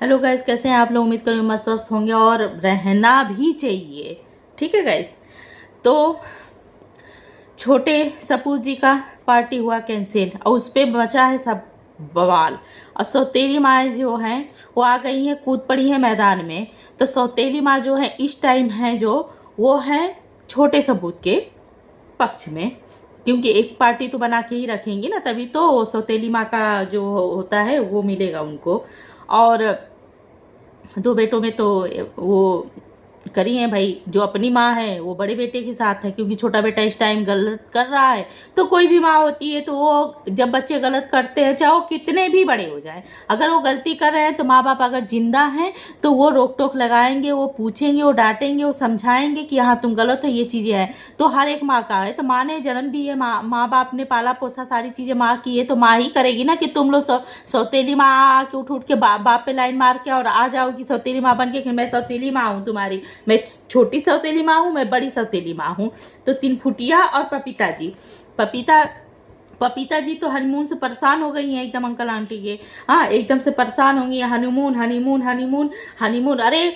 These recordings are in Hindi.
हेलो गाइस, कैसे हैं आप लोग। उम्मीद करूँ मस्त स्वस्थ होंगे और रहना भी चाहिए। ठीक है गाइस, तो छोटे सपू जी का पार्टी हुआ कैंसिल और उस पर बचा है सब बवाल। और सौतेली माँ जो हैं वो आ गई हैं, कूद पड़ी है मैदान में। तो सौतेली माँ जो है इस टाइम है जो वो है छोटे सबूत के पक्ष में, क्योंकि एक पार्टी तो बना के ही रखेंगी ना, तभी तो सौतेली माँ का जो होता है वो मिलेगा उनको। और दो बेटों में तो वो करी है भाई, जो अपनी माँ है वो बड़े बेटे के साथ है, क्योंकि छोटा बेटा इस टाइम गलत कर रहा है। तो कोई भी माँ होती है तो वो जब बच्चे गलत करते हैं, चाहे वो कितने भी बड़े हो जाएं, अगर वो गलती कर रहे हैं तो माँ बाप अगर जिंदा हैं तो वो रोक टोक लगाएंगे, वो पूछेंगे, वो डांटेंगे, वो समझाएंगे कि हाँ तुम गलत हो, ये चीज़ें हैं। तो हर एक माँ का है, तो माँ ने जन्म दी है, माँ बाप ने पाला पोसा, सारी चीज़ें माँ की है, तो माँ ही करेगी ना। कि तुम लोग सौतेली माँ आके उठ उठ के बाप पे लाइन मार के और आ जाओगी सौतेली माँ बन के कि मैं सौतेली माँ हूँ तुम्हारी, मैं छोटी सौतेली माँ हूँ, मैं बड़ी सौतेली माँ हूँ। तो तीन फुटिया और पपीता जी तो हनीमून से परेशान हो गई हैं एकदम, अंकल आंटी के। हाँ, एकदम से परेशान होंगी। हनीमून हनीमून हनीमून हनीमून, अरे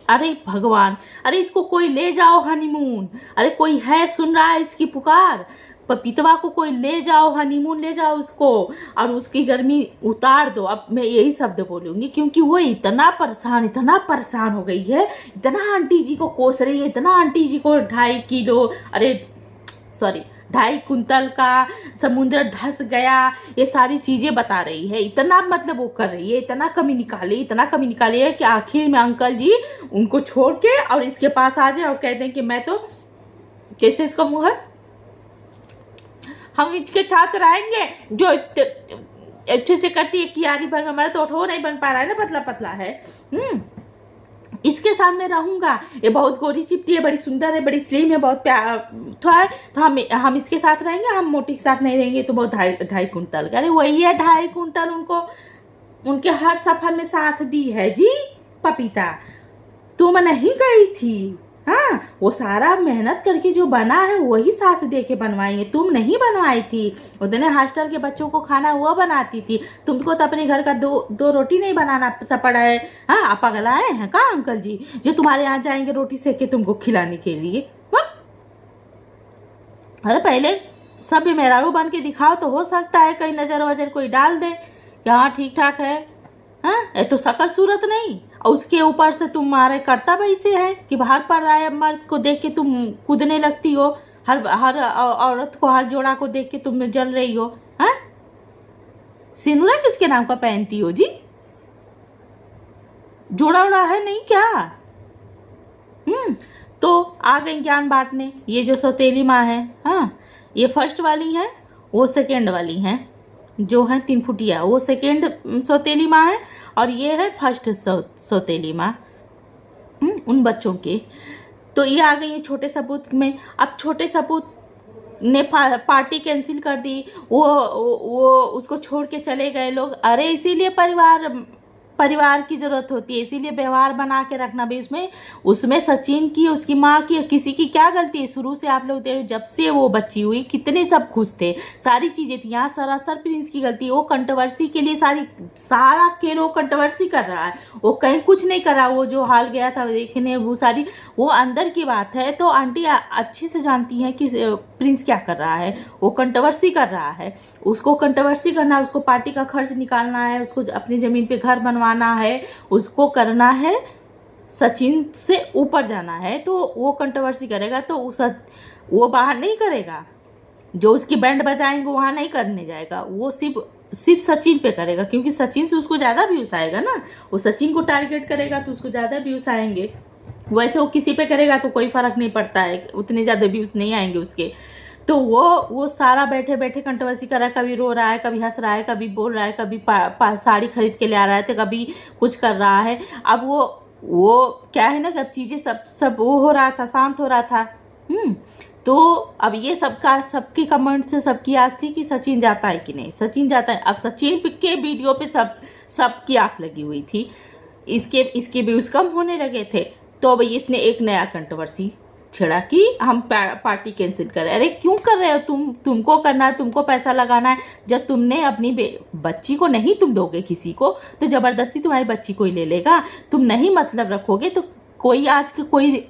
अरे भगवान, अरे इसको कोई ले जाओ हनीमून। अरे कोई है, सुन रहा है इसकी पुकार। पपीतवा को कोई ले जाओ हनीमून, ले जाओ उसको और उसकी गर्मी उतार दो। अब मैं यही शब्द बोलूंगी, क्योंकि वो इतना परेशान हो गई है, इतना आंटी जी को कोस रही है, इतना आंटी जी को 2.5 किलो, अरे सॉरी 2.5 कुंतल का समुद्र धस गया, ये सारी चीजें बता रही है। इतना मतलब वो कर रही है, इतना कमी निकाली है कि आखिर में अंकल जी उनको छोड़ के और इसके पास आ जाए और कह दें कि मैं तो, कैसे इसका मुंह है, हम इसके साथ रहेंगे। जो अच्छे से करती है कियारी भर में, हमारा तो ओठो नहीं बन पा रहा है ना, पतला पतला है। इसके साथ मैं रहूंगा, ये बहुत गोरी चिपटी है, बड़ी सुंदर है, बड़ी स्लिम है, बहुत प्यार है, तो हम इसके साथ रहेंगे, हम मोटी के साथ नहीं रहेंगे। तो बहुत 2.5 कुंतल, अरे वही है 2.5 कुंतल उनको उनके हर सफर में साथ दी है जी। पपीता तुम नहीं गई थी, हाँ वो सारा मेहनत करके जो बना है वही साथ दे के बनवाई है, तुम नहीं बनवाई थी। उतने हॉस्टल के बच्चों को खाना वो बनाती थी, तुमको तो अपने घर का दो रोटी नहीं बनाना पड़ा है। हाँ, आप पगलाए हैं का अंकल जी, जो तुम्हारे यहाँ जाएंगे रोटी सेक के तुमको खिलाने के लिए। हाँ? अरे पहले सब मेहरारू बन के दिखाओ, तो हो सकता है कहीं नजर वजर कोई डाल दे कि हाँ ठीक ठाक है। हाँ, ये तो शक्ल सूरत नहीं, और उसके ऊपर से तुम्हारे कर्तव्य ऐसे है कि बाहर पर आए मर्द को देख के तुम कूदने लगती हो, हर हर औरत को, हर जोड़ा को देख के तुम जल रही हो। हाँ, सिनुरा किसके नाम का पहनती हो जी, जोड़ा उड़ा है नहीं क्या। तो आ गई ज्ञान बांटने ये जो सौतेली माँ है। हाँ, ये फर्स्ट वाली है, वो सेकेंड वाली है, जो है 3 फुटिया, वो सेकेंड सौतेली माँ है, और ये है फर्स्ट सौतेली माँ उन बच्चों के। तो ये आ गई है छोटे सपूत में। अब छोटे सपूत ने पार्टी कैंसिल कर दी, वो उसको छोड़ के चले गए लोग। अरे इसीलिए परिवार की जरूरत होती है, इसीलिए व्यवहार बना के रखना भी। उसमें सचिन की, उसकी माँ की, किसी की क्या गलती है। शुरू से आप लोग देख, जब से वो बच्ची हुई कितने सब खुश थे, सारी चीजें थी। यहाँ सरासर प्रिंस की गलती है, वो कंट्रोवर्सी के लिए सारा खेल वो कंट्रोवर्सी कर रहा है, वो कहीं कुछ नहीं कर रहा। वो जो हाल गया था देखने, वो अंदर की बात है। तो आंटी अच्छे से जानती हैं कि प्रिंस क्या कर रहा है, वो कंट्रोवर्सी कर रहा है, उसको कंट्रोवर्सी करना है, उसको पार्टी का खर्च निकालना है, उसको अपनी जमीन पे घर बनवाना है, उसको करना है, सचिन से ऊपर जाना है। तो वो कंट्रोवर्सी करेगा, तो वो बाहर नहीं करेगा, जो उसकी बैंड बजाएंगे वहां नहीं करने जाएगा, वो सिर्फ सचिन पे करेगा, क्योंकि सचिन से उसको ज्यादा व्यूज आएगा ना। वो सचिन को टारगेट करेगा तो उसको ज्यादा व्यूज आएंगे, वैसे वो किसी पे करेगा तो कोई फर्क नहीं पड़ता है, उतने ज्यादा व्यूज नहीं आएंगे उसके। तो वो सारा बैठे बैठे कंट्रोवर्सी कर रहा है, कभी रो रहा है, कभी हंस रहा है, कभी बोल रहा है, कभी साड़ी खरीद के ले आ रहा है, तो कभी कुछ कर रहा है। अब वो क्या है ना, जब चीजें सब वो हो रहा था, शांत हो रहा था। तो अब ये सबके कमेंट से सबकी आस थी कि सचिन जाता है कि नहीं, सचिन जाता है। अब सचिन के वीडियो पे सबकी आंख लगी हुई थी, इसके व्यूज कम होने लगे थे। तो अब इसने एक नया कंट्रोवर्सी छेड़ा कि हम पार्टी कैंसिल करें। अरे क्यों कर रहे हो तुमको करना है, तुमको पैसा लगाना है। जब तुमने अपनी बच्ची को नहीं तुम दोगे किसी को, तो जबरदस्ती तुम्हारी बच्ची को ही ले लेगा। तुम नहीं मतलब रखोगे तो कोई आज के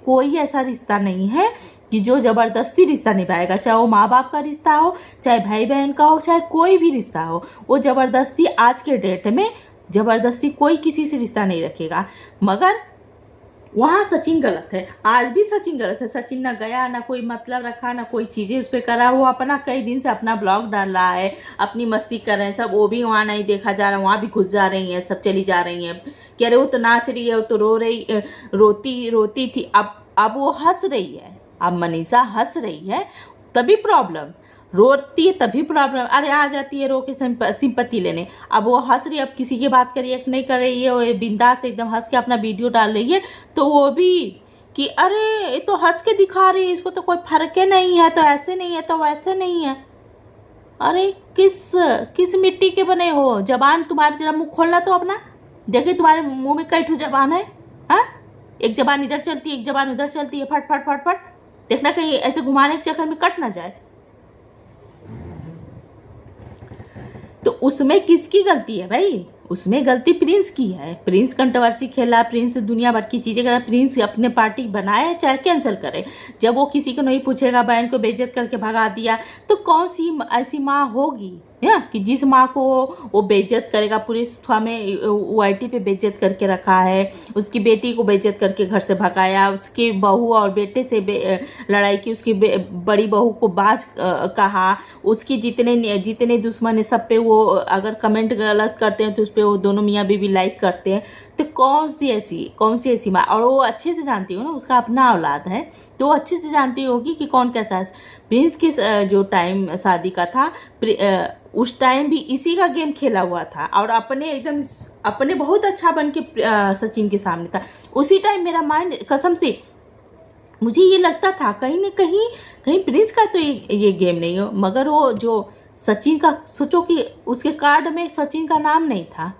कोई ऐसा रिश्ता नहीं है कि जो जबरदस्ती रिश्ता निभाएगा। चाहे वो माँ बाप का रिश्ता हो, चाहे भाई बहन का हो, चाहे कोई भी रिश्ता हो, वो जबरदस्ती आज के डेट में जबरदस्ती कोई किसी से रिश्ता नहीं रखेगा। मगर वहाँ सचिन गलत है, आज भी सचिन गलत है। सचिन ना गया, ना कोई मतलब रखा, ना कोई चीज़ें उस पर करा। वो अपना कई दिन से अपना ब्लॉग डाल रहा है, अपनी मस्ती कर रहे हैं सब। वो भी वहाँ नहीं देखा जा रहा, वहाँ भी घुस जा रही हैं, सब चली जा रही हैं कि अरे वो तो नाच रही है, वो तो रोती थी। अब वो हंस रही है, अब मनीषा हंस रही है तभी प्रॉब्लम, रोती है तभी प्रॉब्लम। अरे आ जाती है रो के सिंपत्ति लेने। अब वो हंस रही है, अब किसी की बात कर रिएक्ट नहीं कर रही है, वो बिंदास एकदम हंस के अपना वीडियो डाल रही है। तो वो भी कि अरे ये तो हंस के दिखा रही है, इसको तो कोई फर्क ही नहीं है, तो ऐसे नहीं है तो वैसे नहीं है। अरे किस मिट्टी के बने हो? जबान तुम्हारी, जरा मुँह खोलना तो अपना, देखिए तुम्हारे मुँह में कई ठो जबान है। हाँ, एक जबान इधर चलती है, एक जबान उधर चलती है, फट फट फट फट। देखना कहीं ऐसे घुमाने के चक्कर में कट ना जाए। तो उसमें किसकी गलती है भाई? उसमें गलती प्रिंस की है। प्रिंस कंट्रोवर्सी खेला, प्रिंस दुनिया भर की चीज़ें करा, प्रिंस अपने पार्टी बनाए चाहे कैंसिल करे। जब वो किसी को नहीं पूछेगा, बहन को बेइज्जत करके भगा दिया, तो कौन सी ऐसी माँ होगी कि जिस माँ को वो बेइज्जत करेगा? पूरी सुबह में वाईटी पे बेइज्जत करके रखा है, उसकी बेटी को बेइज्जत करके घर से भगाया, उसकी बहू और बेटे से लड़ाई की, उसकी बड़ी बहू को बाज कहा, उसकी जितने दुश्मन है सब पे वो अगर कमेंट गलत करते हैं तो उस पर वो दोनों मियाँ बीवी लाइक करते हैं। तो कौन सी ऐसी माँ? और वो अच्छे से जानती हो ना, उसका अपना औलाद है, तो वो अच्छे से जानती होगी कि कौन कैसा है। प्रिंस के जो टाइम शादी का था, उस टाइम भी इसी का गेम खेला हुआ था और अपने बहुत अच्छा बन के सचिन के सामने था। उसी टाइम मेरा माइंड कसम से मुझे ये लगता था कहीं न कहीं प्रिंस का तो ये गेम नहीं हो। मगर वो जो सचिन का, सोचो कि उसके कार्ड में सचिन का नाम नहीं था,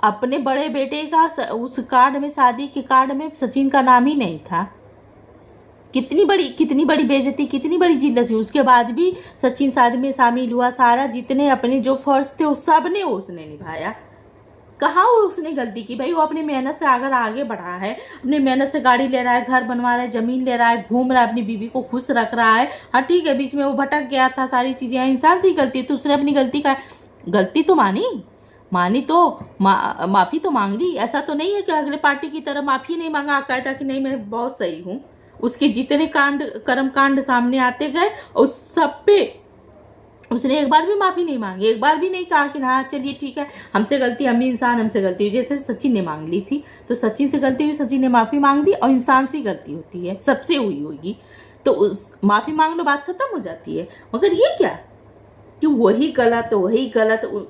अपने बड़े बेटे का उस कार्ड में, शादी के कार्ड में सचिन का नाम ही नहीं था। कितनी बड़ी बेइज्जती, कितनी बड़ी जिल्लत हुई। उसके बाद भी सचिन शादी में शामिल हुआ, सारा जितने अपने जो फर्ज थे वो सब ने उसने निभाया। कहाँ वो उसने गलती की भाई? वो अपनी मेहनत से अगर आगे बढ़ा है, अपनी मेहनत से गाड़ी ले रहा है, घर बनवा रहा है, जमीन ले रहा है, घूम रहा है, अपनी बीवी को खुश रख रहा है। हाँ ठीक है, बीच में वो भटक गया था, सारी चीज़ें इंसान से ही गलती है, तो उसने अपनी गलती तो मानी तो माफ़ी तो मांग ली। ऐसा तो नहीं है कि अगले पार्टी की तरह माफ़ी नहीं मांगा, कहता कि नहीं मैं बहुत सही हूँ। उसके जितने कर्म कांड सामने आते गए उस सब पे उसने एक बार भी माफ़ी नहीं मांगी, एक बार भी नहीं कहा कि हाँ चलिए ठीक है हमसे गलती, हम भी इंसान, हमसे गलती हुई। जैसे सचिन ने मांग ली थी, तो सचिन से गलती हुई, सचिन ने माफ़ी मांग दी, और इंसान से गलती होती है, सबसे हुई होगी, तो उस माफ़ी मांग लो, बात खत्म हो जाती है। मगर ये क्या कि वही गलत,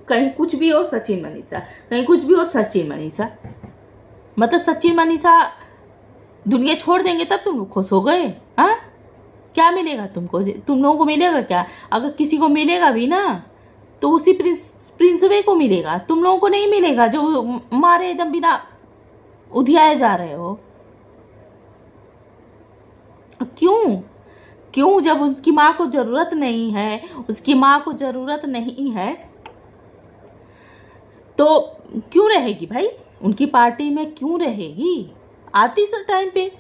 कहीं कुछ भी हो सचिन मनीषा, कहीं कुछ भी हो सचिन मनीषा। मतलब सचिन मनीषा दुनिया छोड़ देंगे तब तुम लोग खुश हो गए? हाँ, क्या मिलेगा तुमको? तुम लोगों को मिलेगा क्या? अगर किसी को मिलेगा भी ना तो उसी प्रिंसवे को मिलेगा, तुम लोगों को नहीं मिलेगा जो मारे एकदम बिना उधियाए जा रहे हो। क्यों जब उसकी माँ को जरूरत नहीं है, उसकी माँ को जरूरत नहीं है तो क्यों रहेगी भाई? उनकी पार्टी में क्यों रहेगी? आती सर टाइम पे।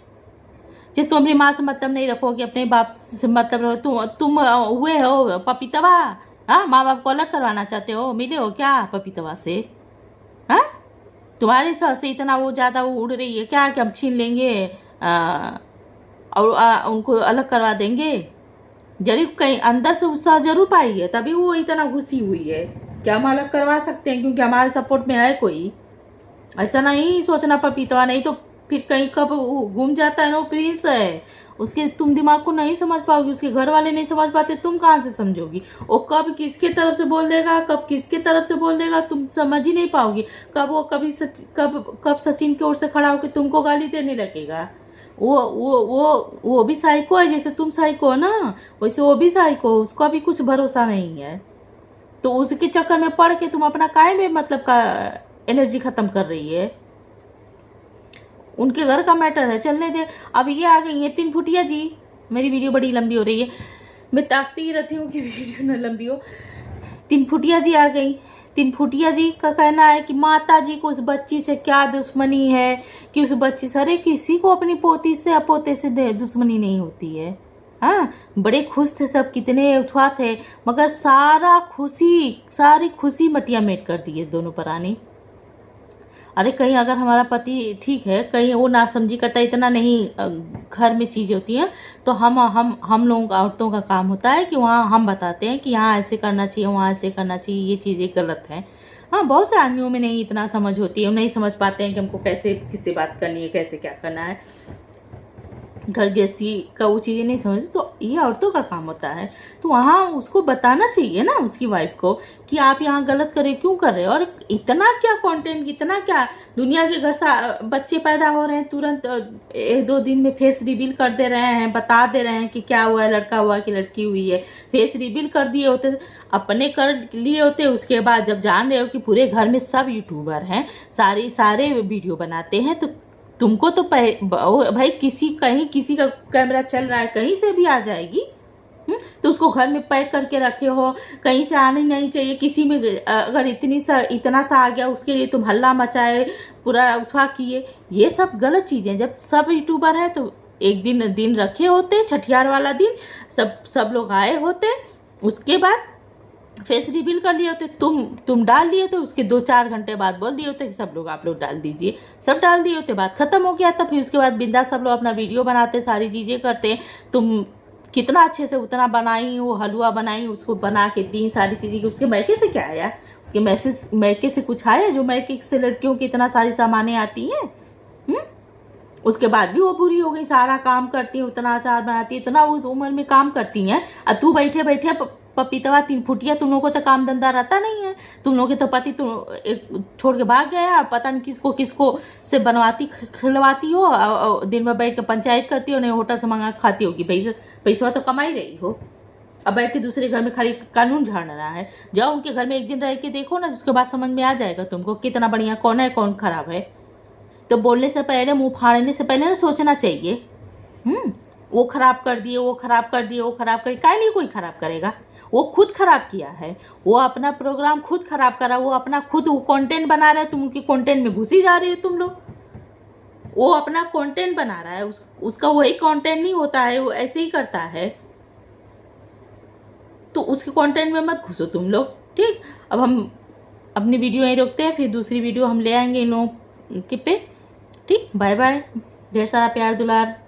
जब तुम अपनी माँ से मतलब नहीं रखोगे, अपने बाप से मतलब रखो, तुम हुए हो पपीतवा? हाँ, माँ बाप को अलग करवाना चाहते हो? मिले हो क्या पपीतवा से? हाँ, तुम्हारी सह से इतना वो ज़्यादा वो उड़ रही है क्या कि हम छीन लेंगे और उनको अलग करवा देंगे? जरूर कहीं अंदर से उत्साह जरूर पाई है, तभी वो इतना घुसी हुई है कि हम अलग करवा सकते हैं क्योंकि हमारे सपोर्ट में है कोई। ऐसा नहीं सोचना पपीतवा, नहीं तो फिर कहीं कब घूम जाता है ना, वो प्रिंस है, उसके तुम दिमाग को नहीं समझ पाओगी, उसके घर वाले नहीं समझ पाते, तुम कहाँ से समझोगी? वो कब किसके तरफ से बोल देगा, कब किसके तरफ से बोल देगा, तुम समझ ही नहीं पाओगी। कब वो कब सचिन की ओर से खड़ा होकर तुमको गाली देने लगेगा। वो भी साइको है, जैसे तुम साइको हो ना, वैसे वो भी साइको, उसका भी कुछ भरोसा नहीं है। तो उसके चक्कर में पड़ के तुम अपना काहे में मतलब का एनर्जी खत्म कर रही है। उनके घर का मैटर है, चलने दे। अब ये आ गई है 3 फुटिया जी। मेरी वीडियो बड़ी लंबी हो रही है, मैं ताकती ही रहती हूँ कि वीडियो ना लंबी हो। 3 फुटिया जी आ गई। 3 फुटिया जी का कहना है कि माता जी को उस बच्ची से क्या दुश्मनी है, कि उस बच्ची से, अरे किसी को अपनी पोती से या पोते से दुश्मनी नहीं होती है। हाँ, बड़े खुश थे सब, कितने उठवा थे, मगर सारी खुशी मटिया मेट कर दी है दोनों प्राणी। अरे कहीं अगर हमारा पति ठीक है, कहीं वो नासमझी करता, इतना नहीं घर में चीज़ होती है, तो हम लोगों का, औरतों का काम होता है कि वहाँ हम बताते हैं कि यहाँ ऐसे करना चाहिए, वहाँ ऐसे करना चाहिए, ये चीज़ें गलत हैं। हाँ, बहुत से आदमियों में नहीं इतना समझ होती है, वो नहीं समझ पाते हैं कि हमको कैसे किससे बात करनी है, कैसे क्या करना है, घर गृहस्थी का वो चीज़ें नहीं समझ, तो ये औरतों का काम होता है। तो वहाँ उसको बताना चाहिए ना उसकी वाइफ को कि आप यहाँ गलत कर रहे, क्यों कर रहे हो। और इतना क्या कंटेंट, इतना क्या दुनिया के घर से बच्चे पैदा हो रहे हैं, तुरंत 1-2 दिन में फेस रिवील कर दे रहे हैं, बता दे रहे हैं कि क्या हुआ है, लड़का हुआ कि लड़की हुई है। फेस रिवील कर दिए होते, अपने कर लिए होते, उसके बाद जब जान रहे हो कि पूरे घर में सब यूट्यूबर हैं, सारे वीडियो बनाते हैं, तो तुमको तो भाई कहीं किसी का कैमरा चल रहा है, कहीं से भी आ जाएगी। तो उसको घर में पैक करके रखे हो, कहीं से आने नहीं चाहिए। किसी में अगर इतना सा आ गया, उसके लिए तुम हल्ला मचाए, पूरा उठा किए, ये सब गलत चीजें। जब सब यूट्यूबर है तो एक दिन रखे होते, छठियार वाला दिन सब लोग आए होते, उसके बाद फेस रिवील कर लिए होते, तुम डाल लिए, तो उसके 2-4 घंटे बाद बोल दिए होते कि सब लोग आप लोग डाल दीजिए, सब डाल दिए होते, बात खत्म हो गया। तब फिर उसके बाद बिंदास सब लोग अपना वीडियो बनाते, सारी चीजें करते। तुम कितना अच्छे से उतना बनाई, वो हलवा बनाई, उसको बना के दी, सारी चीजें की। उसके मैके से क्या आया, उसके मैके से कुछ आया, जो मैके से लड़कियों की इतना सारी सामानें आती हैं। उसके बाद भी वो बुरी हो गई, सारा काम करती है, उतना अचार बनाती है, इतना उस उम्र में काम करती हैं, और तू बैठे बैठे पपीतवा 3 फुटिया, तुम लोगों को तो काम धंधा रहता नहीं है। तुम लोगों के तो पति तुम छोड़ के भाग गया, पता नहीं किसको से बनवाती खिलवाती हो, दिन में बैठ के पंचायत करती हो, नहीं होटल से मंगा खाती होगी, पैसा तो कमा ही रही हो। अब बैठ के दूसरे घर में खाली कानून झाड़ना है। जाओ उनके घर में एक दिन रह के देखो ना, उसके बाद समझ में आ जाएगा तुमको कितना बढ़िया कौन है कौन खराब है। तो बोलने से पहले, मुंह फाड़ने से पहले ना सोचना चाहिए। वो खराब कर दिए, वो खराब कर दिए, वो खराब कर, काहे नहीं कोई खराब करेगा, वो खुद खराब किया है, वो अपना प्रोग्राम खुद खराब करा, वो अपना खुद वो कंटेंट बना रहा है, तुम उनके कंटेंट में घुसी जा रही हो तुम लोग। वो अपना कंटेंट बना रहा है, उसका वही कंटेंट नहीं होता है, वो ऐसे ही करता है, तो उसके कंटेंट में मत घुसो तुम लोग। ठीक, अब हम अपनी वीडियो यहीं रोकते हैं, फिर दूसरी वीडियो हम ले आएंगे इन लोगों के पे। ठीक, बाय बाय, ढेर सारा प्यार दुलार।